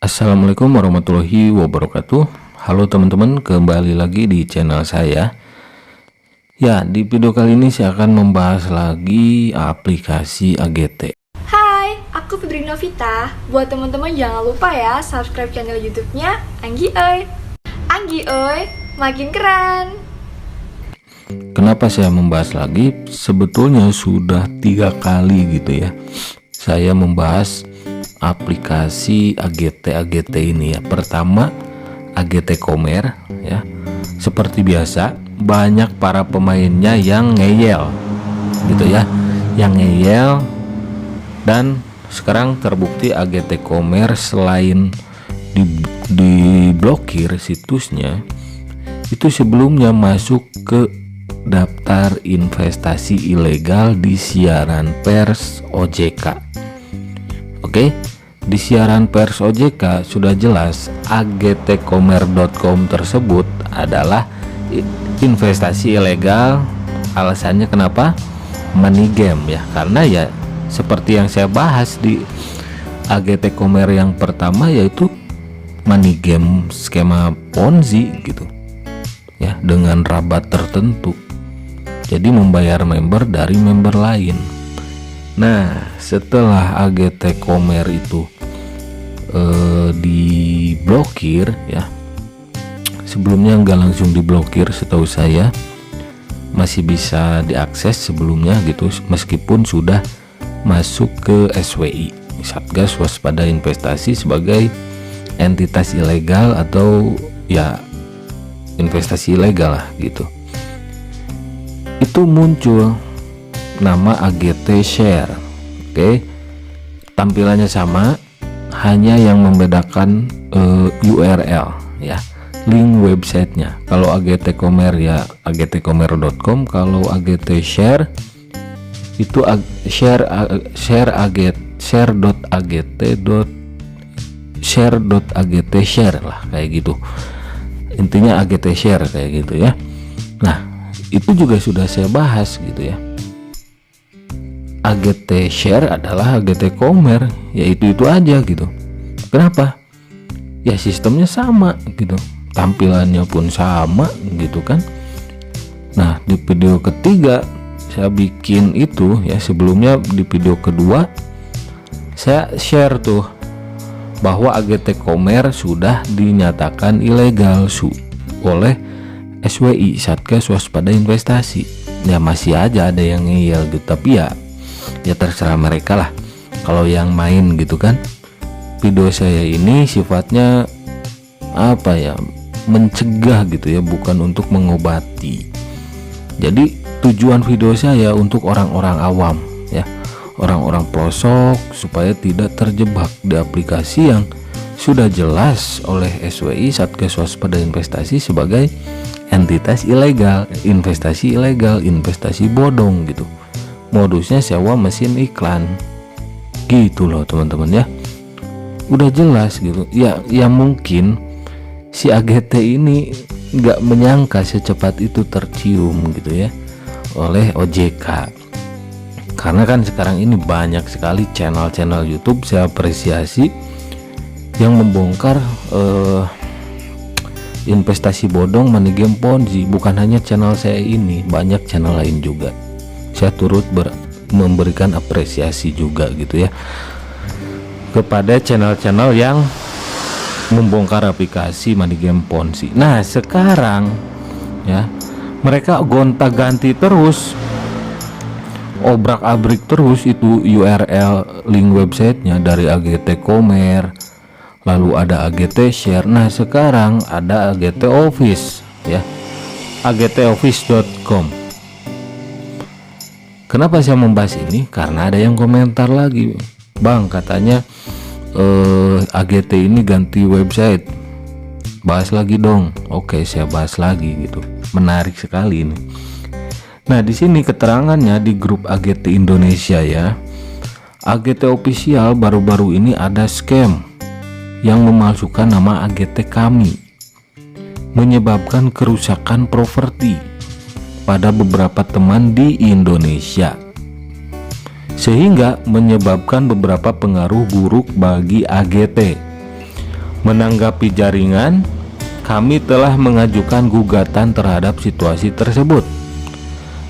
Assalamualaikum warahmatullahi wabarakatuh. Halo teman-teman, kembali lagi di channel saya. Ya, di video kali ini saya akan membahas lagi aplikasi AGT. Hai, aku Putri Novita. Buat teman-teman jangan lupa ya subscribe channel YouTube-nya Anggi Oi. Anggi Oi, makin keren. Kenapa saya membahas lagi? Sebetulnya sudah 3 kali gitu ya saya membahas aplikasi AGT ini ya. Pertama AGT Komer ya. Seperti biasa banyak para pemainnya yang ngeyel gitu ya, yang ngeyel, dan sekarang terbukti AGT Komer selain diblokir situsnya, itu sebelumnya masuk ke daftar investasi ilegal di siaran pers OJK. Oke, di siaran pers OJK sudah jelas agtkomer.com tersebut adalah investasi ilegal. Alasannya kenapa? Money game ya, karena ya seperti yang saya bahas di AGT Komer yang pertama, yaitu money game skema Ponzi gitu ya, dengan rabat tertentu. Jadi membayar member dari member lain. Nah, setelah AGT Komer itu diblokir ya, sebelumnya nggak langsung diblokir, setahu saya masih bisa diakses sebelumnya gitu, meskipun sudah masuk ke SWI, Satgas Waspada Investasi, sebagai entitas ilegal atau ya investasi ilegal lah gitu. Itu muncul nama AGT Share. Oke, tampilannya sama, hanya yang membedakan URL ya, link websitenya. Kalau AGT Komer ya agtkomer.com, kalau AGT Share itu share.agt lah, kayak gitu. Intinya AGT Share kayak gitu ya. Nah, itu juga sudah saya bahas gitu ya. AGT Share adalah AGT Komer, yaitu itu aja gitu. Kenapa? Ya sistemnya sama gitu, tampilannya pun sama gitu kan. Nah, di video ketiga saya bikin itu ya, sebelumnya di video kedua saya share tuh bahwa AGT Komer sudah dinyatakan ilegal oleh SWI, Satgas Waspada Investasi. Ya masih aja ada yang ngeyel gitu, tapi ya terserah mereka lah kalau yang main gitu kan. Video saya ini sifatnya apa ya, mencegah gitu ya, bukan untuk mengobati. Jadi tujuan video saya untuk orang-orang awam ya, orang-orang pelosok, supaya tidak terjebak di aplikasi yang sudah jelas oleh SWI, Satgas Waspada Investasi, sebagai entitas ilegal, investasi bodong gitu. Modusnya sewa mesin iklan gitu loh teman-teman ya. Udah jelas gitu ya. Ya mungkin si AGT ini nggak menyangka secepat itu tercium gitu ya oleh OJK. Karena kan sekarang ini banyak sekali channel-channel YouTube, saya apresiasi, yang membongkar investasi bodong, money game Ponzi. Bukan hanya channel saya ini, banyak channel lain juga. Saya turut memberikan apresiasi juga gitu ya kepada channel-channel yang membongkar aplikasi money game Ponzi. Nah, sekarang ya mereka gonta-ganti terus, obrak-abrik terus itu URL link websitenya, dari AGT Komer, lalu ada AGT Share. Nah, sekarang ada AGT Office ya, agtoffice.com. Kenapa saya membahas ini? Karena ada yang komentar lagi, Bang, katanya AGT ini ganti website, bahas lagi dong. Oke, saya bahas lagi gitu. Menarik sekali ini. Nah, di sini keterangannya di grup AGT Indonesia ya. AGT Official baru-baru ini ada scam yang memalsukan nama AGT kami, menyebabkan kerusakan properti pada beberapa teman di Indonesia. sehingga menyebabkan beberapa pengaruh buruk bagi AGT. Menanggapi jaringan, kami telah mengajukan gugatan terhadap situasi tersebut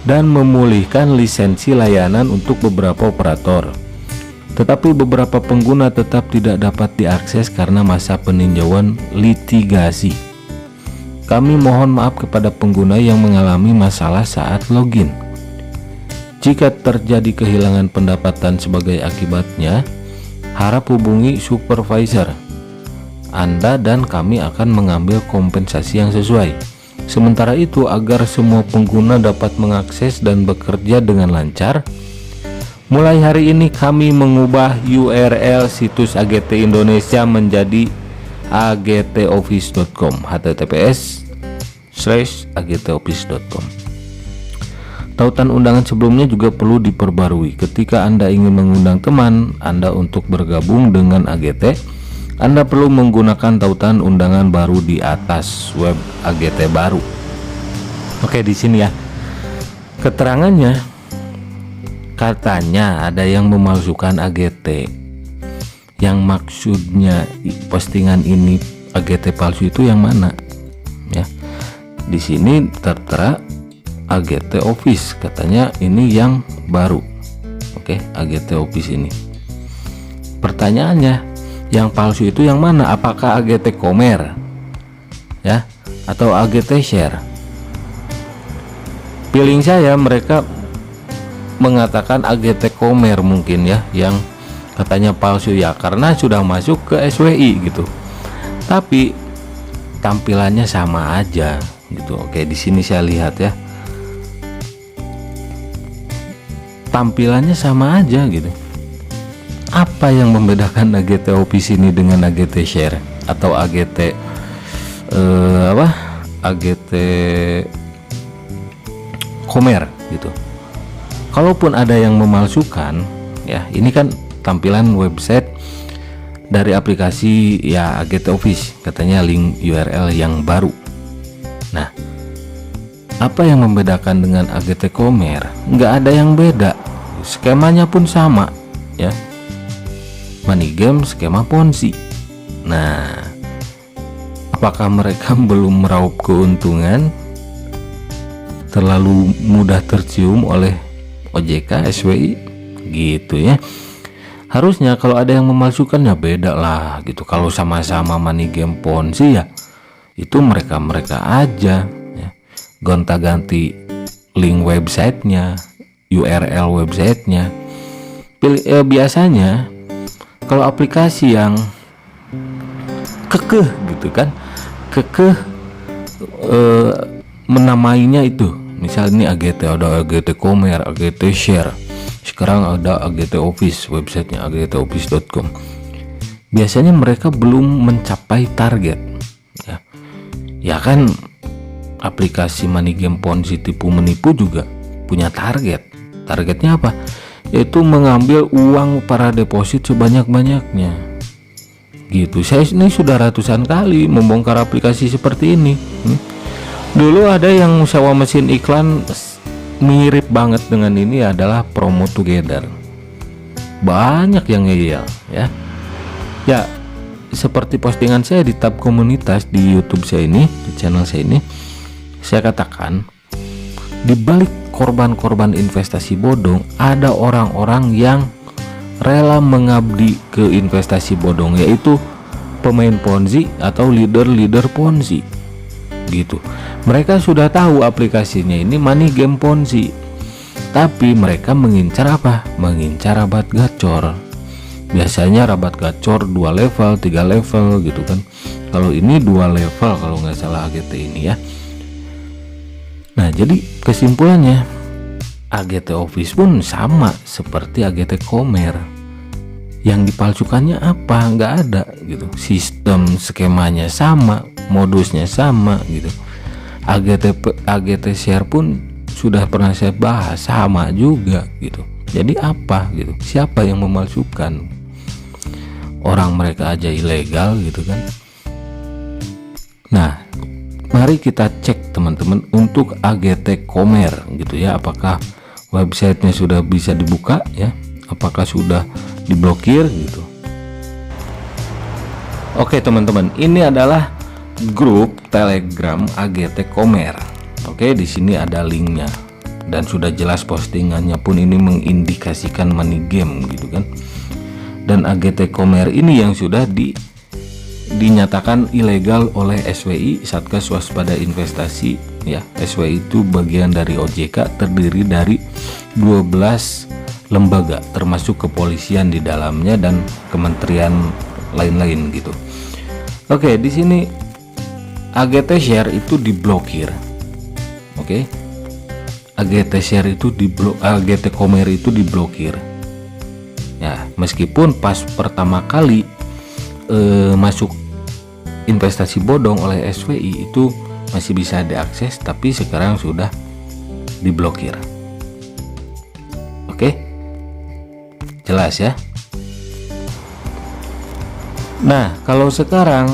dan memulihkan lisensi layanan untuk beberapa operator. Tetapi beberapa pengguna tetap tidak dapat diakses karena masa peninjauan litigasi. Kami mohon maaf kepada pengguna yang mengalami masalah saat login. Jika terjadi kehilangan pendapatan sebagai akibatnya, harap hubungi supervisor Anda dan kami akan mengambil kompensasi yang sesuai. Sementara itu, agar semua pengguna dapat mengakses dan bekerja dengan lancar, mulai hari ini kami mengubah URL situs AGT Indonesia menjadi agtoffice.com, https://agtoffice.com. Tautan undangan sebelumnya juga perlu diperbarui. Ketika Anda ingin mengundang teman Anda untuk bergabung dengan AGT, Anda perlu menggunakan tautan undangan baru di atas web AGT baru. Oke, di sini ya. Keterangannya, katanya ada yang memalsukan AGT. Yang maksudnya postingan ini AGT palsu itu yang mana? Ya. Di sini tertera AGT Office, katanya ini yang baru. Oke, AGT Office ini. Pertanyaannya, yang palsu itu yang mana? Apakah AGT Komer ya atau AGT Share? Feeling saya mereka mengatakan AGT Komer mungkin ya, yang katanya palsu ya, karena sudah masuk ke SWI gitu. Tapi tampilannya sama aja gitu. Oke, di sini saya lihat ya. Tampilannya sama aja gitu. Apa yang membedakan AGT Office ini dengan AGT Share atau AGT AGT Komer gitu? Kalaupun ada yang memalsukan ya, ini kan tampilan website dari aplikasi ya AGT Office, katanya link URL yang baru. Nah, apa yang membedakan dengan AGT Komer? Nggak ada yang beda, skemanya pun sama ya. Money game, skema ponzi. Nah, apakah mereka belum meraup keuntungan? Terlalu mudah tercium oleh OJK, SWI gitu ya. Harusnya kalau ada yang memalsukan ya beda lah gitu. Kalau sama-sama money game ponzi ya itu mereka aja ya. Gonta-ganti link websitenya, URL websitenya. Biasanya kalau aplikasi yang kekeh gitu kan, menamainya itu, misal ini AGT, ada AGT Komer, AGT Share, sekarang ada AGT Office, websitenya agtoffice.com. Biasanya mereka belum mencapai target ya. Ya kan, aplikasi money game ponzi tipu menipu juga punya target. Targetnya apa? Yaitu mengambil uang para deposit sebanyak-banyaknya gitu. Saya ini sudah ratusan kali membongkar aplikasi seperti ini. Dulu ada yang sewa mesin iklan mirip banget dengan ini, adalah Promo Together. Banyak yang ngeyel ya. Ya, seperti postingan saya di tab komunitas di YouTube saya ini, di channel saya ini, saya katakan di balik korban-korban investasi bodong ada orang-orang yang rela mengabdi ke investasi bodong, yaitu pemain ponzi atau leader ponzi gitu. Mereka sudah tahu aplikasinya ini money game ponzi, tapi mereka mengincar apa? Mengincar rabat gacor. Biasanya rabat gacor 2 level, 3 level gitu kan. Kalau ini 2 level kalau nggak salah AGT ini ya. Nah, jadi kesimpulannya AGT Office pun sama seperti AGT Komer. Yang dipalsukannya apa? Nggak ada gitu. Sistem skemanya sama, modusnya sama gitu. AGT Share pun sudah pernah saya bahas, sama juga gitu. Jadi apa gitu? Siapa yang memalsukan? Orang mereka aja ilegal gitu kan. Nah, mari kita cek teman-teman untuk AGT Komer gitu ya, apakah websitenya sudah bisa dibuka ya, apakah sudah diblokir gitu. Oke teman-teman, ini adalah grup Telegram AGT Komer. Oke, di sini ada linknya dan sudah jelas postingannya pun ini mengindikasikan money game gitu kan. Dan AGT Komer ini yang sudah dinyatakan ilegal oleh SWI, Satgas Waspada Investasi ya. SWI itu bagian dari OJK, terdiri dari 12 lembaga termasuk kepolisian di dalamnya dan kementerian lain-lain gitu. Oke, di sini AGT Share itu diblokir. Oke. AGT Share itu AGT Komer itu diblokir. Ya, meskipun pas pertama kali masuk investasi bodong oleh SWI itu masih bisa diakses, tapi sekarang sudah diblokir. Oke. Jelas ya? Nah, kalau sekarang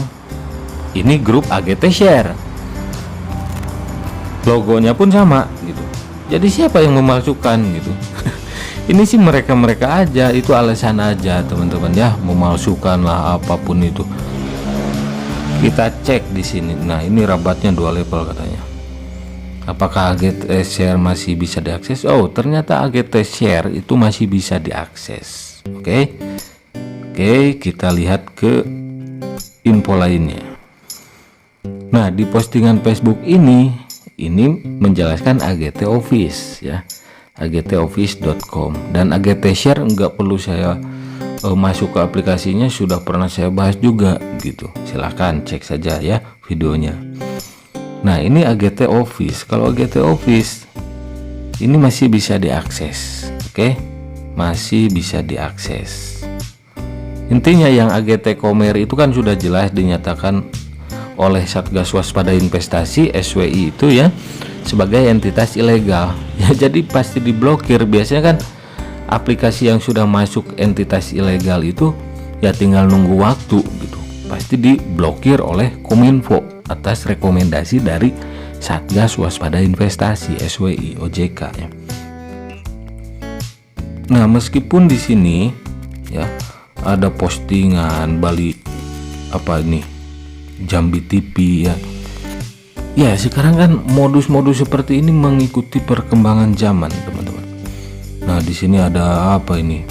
ini grup AGT Share, logonya pun sama gitu. Jadi siapa yang memalsukan gitu? Ini sih mereka aja, itu alasan aja teman-teman ya, memalsukan lah apapun itu. Kita cek di sini. Nah, ini rabatnya 2 level katanya. Apakah AGT Share masih bisa diakses? Oh, ternyata AGT Share itu masih bisa diakses. Oke. Oke, kita lihat ke info lainnya. Nah, di postingan Facebook ini menjelaskan AGT Office ya, agtoffice.com, dan AGT Share nggak perlu saya masuk ke aplikasinya, sudah pernah saya bahas juga gitu. Silahkan cek saja ya videonya. Nah, ini AGT Office. Kalau AGT Office ini masih bisa diakses. Oke, masih bisa diakses. Intinya yang AGT Komer itu kan sudah jelas dinyatakan oleh Satgas Waspada Investasi SWI itu ya sebagai entitas ilegal ya, jadi pasti diblokir. Biasanya kan aplikasi yang sudah masuk entitas ilegal itu ya tinggal nunggu waktu gitu, pasti diblokir oleh Kominfo atas rekomendasi dari Satgas Waspada Investasi SWI OJK ya. Nah, meskipun di sini ya ada postingan Bali apa ini Jambi TV ya. Ya, sekarang kan modus-modus seperti ini mengikuti perkembangan zaman, teman-teman. Nah, di sini ada apa ini?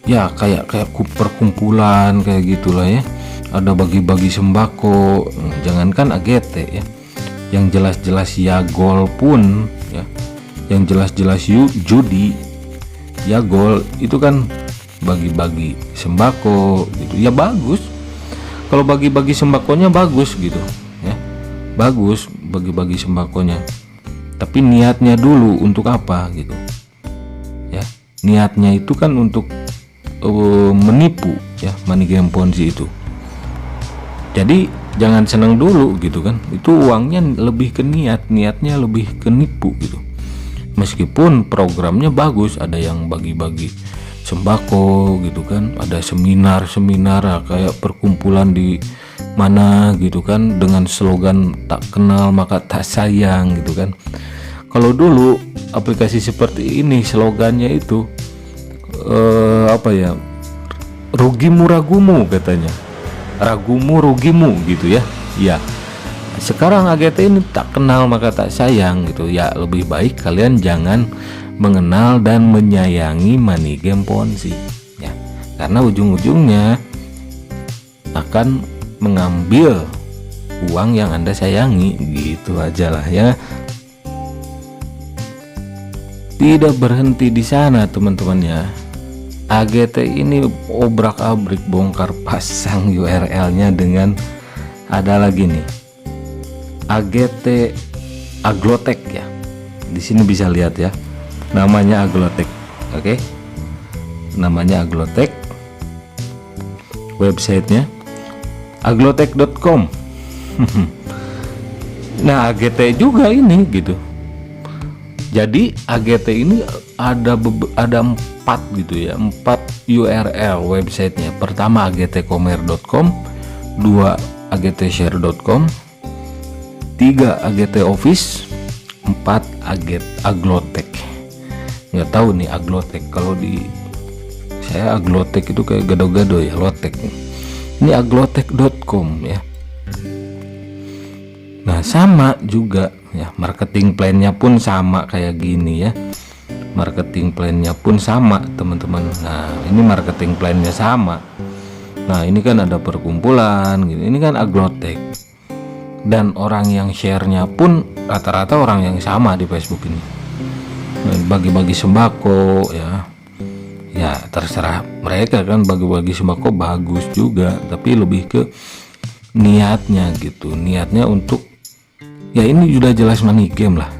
Ya, kayak perkumpulan kayak gitulah ya. Ada bagi-bagi sembako. Jangankan AGT ya. Yang jelas-jelas Yagol pun ya. Yang jelas-jelas judi Yagol itu kan bagi-bagi sembako gitu ya, bagus. Kalau bagi-bagi sembakonya bagus gitu ya, bagus bagi-bagi sembakonya, tapi niatnya dulu untuk apa gitu ya. Niatnya itu kan untuk menipu ya, money game Ponzi itu. Jadi jangan senang dulu gitu kan, itu uangnya lebih ke niatnya lebih ke nipu gitu. Meskipun programnya bagus, ada yang bagi-bagi sembako gitu kan, ada seminar kayak perkumpulan di mana gitu kan dengan slogan tak kenal maka tak sayang gitu kan. Kalau dulu aplikasi seperti ini slogannya itu apa ya, rugimu ragumu katanya, ragumu rugimu gitu ya. Ya, sekarang AGT ini tak kenal maka tak sayang gitu ya. Lebih baik kalian jangan mengenal dan menyayangi money game Ponzi ya, karena ujung-ujungnya akan mengambil uang yang Anda sayangi, gitu aja lah ya. Tidak berhenti di sana teman-teman ya, AGT ini obrak-abrik bongkar pasang URL-nya dengan ada lagi nih AGT Aglotek ya. Di sini bisa lihat ya, namanya Aglotek. Oke. Namanya Aglotek. Websitenya aglotek.com. Nah, AGT juga ini gitu. Jadi AGT ini ada 4 gitu ya, 4 URL websitenya. Pertama agtkomer.com, 2 agtshare.com, 3 AGT Office, 4 Aglotek. Nggak tahu nih Aglotek, kalau di saya Aglotek itu kayak gado-gado ya, lotek. Ini aglotek.com ya. Nah sama juga ya, marketing plan-nya pun sama kayak gini ya. Marketing plan-nya pun sama teman-teman. Nah ini marketing plan-nya sama. Nah ini kan ada perkumpulan gitu. Ini kan aglotek. Dan orang yang share-nya pun rata-rata orang yang sama di Facebook ini. Nah, bagi-bagi sembako ya. Ya terserah mereka kan, bagi-bagi sembako bagus juga, tapi lebih ke niatnya gitu. Niatnya untuk ya ini sudah jelas money game lah.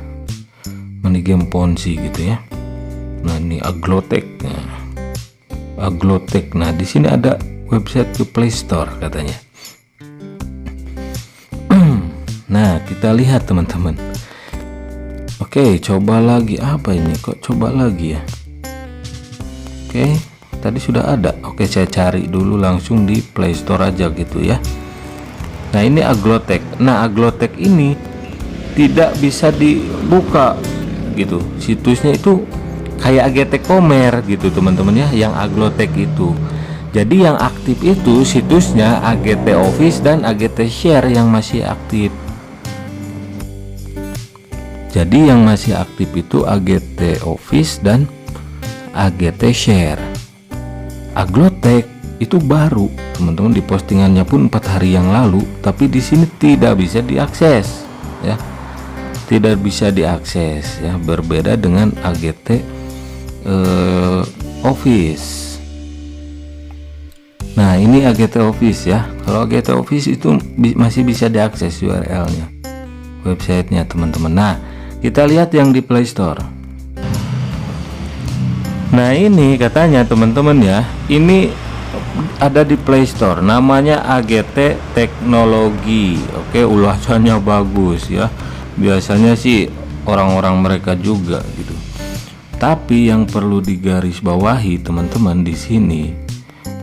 Money game Ponzi gitu ya. Nah ini aglotek. Nah, aglotek. Nah di sini ada website ke Play Store katanya. Nah kita lihat teman-teman. Oke, coba lagi. Apa ini kok coba lagi ya? Oke, tadi sudah ada. Oke, saya cari dulu langsung di Play Store aja gitu ya. Nah ini aglotek. Nah aglotek ini tidak bisa dibuka gitu. Situsnya itu kayak AGT Komer gitu teman-teman ya, yang aglotek itu. Jadi yang aktif itu situsnya AGT Office dan AGT Share yang masih aktif. Jadi yang masih aktif itu AGT Office dan AGT Share. Aglotek itu baru teman-teman, di postingannya pun 4 hari yang lalu, tapi di sini tidak bisa diakses ya. Tidak bisa diakses ya, berbeda dengan AGT Office. Nah ini AGT Office ya. Kalau AGT Office itu masih bisa diakses URL-nya, websitenya teman-teman. Nah kita lihat yang di Play Store. Nah ini katanya teman-teman ya, ini ada di Play Store, namanya AGT Teknologi. Oke, ulasannya bagus ya. Biasanya sih orang-orang mereka juga gitu. Tapi yang perlu digarisbawahi teman-teman di sini,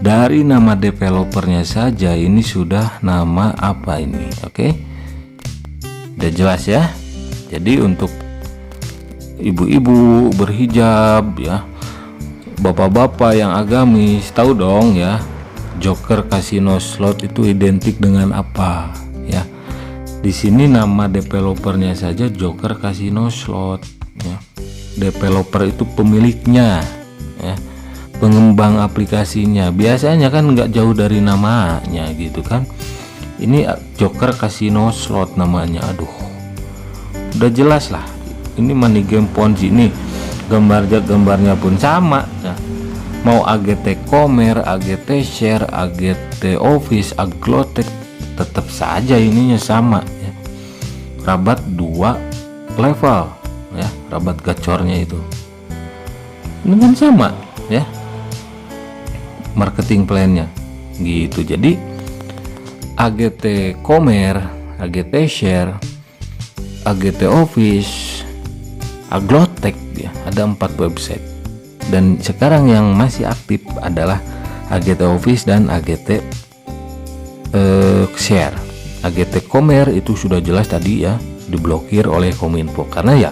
dari nama developernya saja ini sudah nama apa ini? Oke, udah jelas ya. Jadi untuk ibu-ibu berhijab ya, bapak-bapak yang agamis, tahu dong ya, Joker Casino Slot itu identik dengan apa ya. Di sini nama developernya saja Joker Casino Slot ya. Developer itu pemiliknya ya, pengembang aplikasinya. Biasanya kan nggak jauh dari namanya gitu kan. Ini Joker Casino Slot namanya. Aduh, udah jelas lah, ini money game Ponzi. Ini gambarnya pun sama ya. Mau AGT Komer, AGT Share, AGT Office, aglotek, tetap saja ininya sama ya. Rabat 2 level ya, rabat gacornya itu ini kan sama ya, marketing plan-nya gitu. Jadi AGT Komer, AGT Share, AGT Office, aglotek ya, ada 4 website. Dan sekarang yang masih aktif adalah AGT Office dan AGT Share. AGT Komer itu sudah jelas tadi ya, diblokir oleh Kominfo karena ya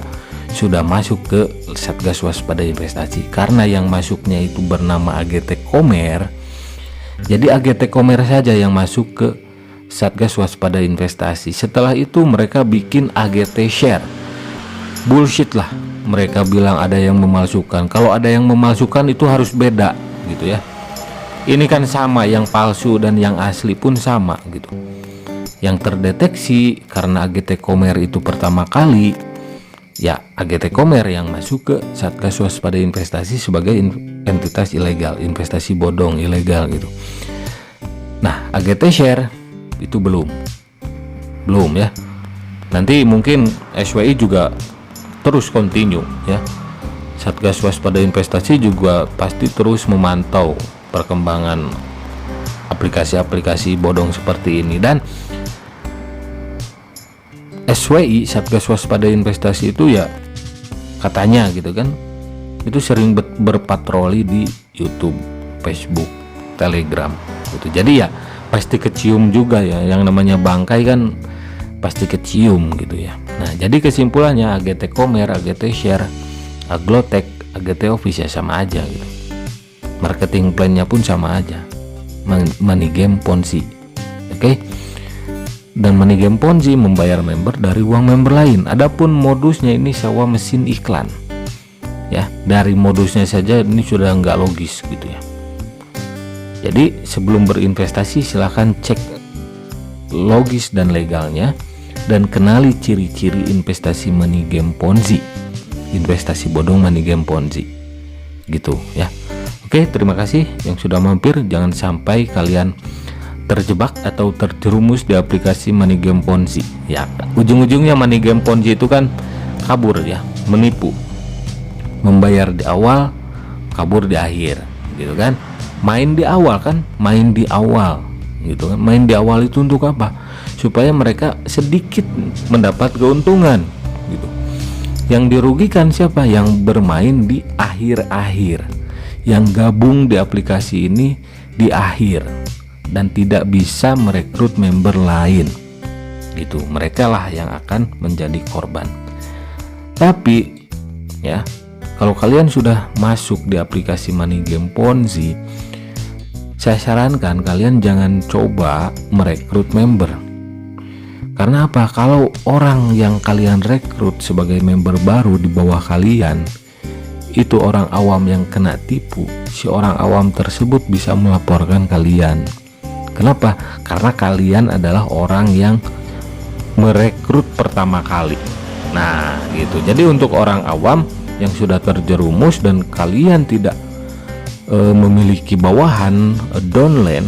sudah masuk ke Satgas Waspada Investasi. Karena yang masuknya itu bernama AGT Komer, jadi AGT Komer saja yang masuk ke Satgas Waspada Investasi. Setelah itu mereka bikin AGT Share. Bullshit lah, mereka bilang ada yang memalsukan. Kalau ada yang memalsukan itu harus beda gitu ya. Ini kan sama, yang palsu dan yang asli pun sama gitu. Yang terdeteksi karena AGT Komer itu pertama kali, ya AGT Komer yang masuk ke Satgas Waspada Investasi sebagai entitas ilegal, investasi bodong ilegal gitu. Nah AGT Share itu belum ya. Nanti mungkin SWI juga terus continue ya. Satgas Waspada Investasi juga pasti terus memantau perkembangan aplikasi-aplikasi bodong seperti ini. Dan SWI, Satgas Waspada Investasi itu ya katanya gitu kan, itu sering berpatroli di YouTube, Facebook, Telegram gitu. Jadi ya pasti kecium juga ya, yang namanya bangkai kan pasti kecium gitu ya. Nah jadi kesimpulannya AGT Komer, AGT Share, aglotek, AGT Office ya sama aja gitu. Marketing plan-nya pun sama aja. money game Ponzi. Oke. Dan money game Ponzi membayar member dari uang member lain. Adapun modusnya ini sewa mesin iklan. Ya, dari modusnya saja ini sudah nggak logis gitu ya. Jadi sebelum berinvestasi silahkan cek logis dan legalnya dan kenali ciri-ciri investasi money game Ponzi, investasi bodong money game Ponzi gitu ya. Oke, terima kasih yang sudah mampir. Jangan sampai kalian terjebak atau terjerumus di aplikasi money game Ponzi ya. Ujung-ujungnya money game Ponzi itu kan kabur ya, menipu, membayar di awal, kabur di akhir gitu kan. Main di awal kan, main di awal gitu kan. Main di awal itu untuk apa? Supaya mereka sedikit mendapat keuntungan gitu. Yang dirugikan siapa? Yang bermain di akhir-akhir, yang gabung di aplikasi ini di akhir dan tidak bisa merekrut member lain gitu. Mereka lah yang akan menjadi korban. Tapi ya, kalau kalian sudah masuk di aplikasi money game Ponzi, saya sarankan kalian jangan coba merekrut member. Karena apa? Kalau orang yang kalian rekrut sebagai member baru di bawah kalian itu orang awam yang kena tipu, si orang awam tersebut bisa melaporkan kalian. Kenapa? Karena kalian adalah orang yang merekrut pertama kali. Nah gitu. Jadi untuk orang awam yang sudah terjerumus dan kalian tidak memiliki bawahan downline,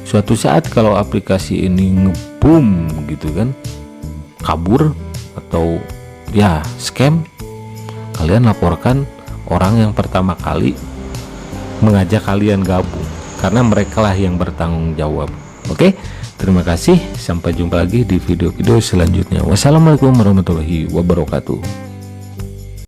suatu saat kalau aplikasi ini ngeboom gitu kan, kabur atau ya scam, kalian laporkan orang yang pertama kali mengajak kalian gabung, karena mereka lah yang bertanggung jawab. Oke, terima kasih, sampai jumpa lagi di video-video selanjutnya. Wassalamualaikum warahmatullahi wabarakatuh.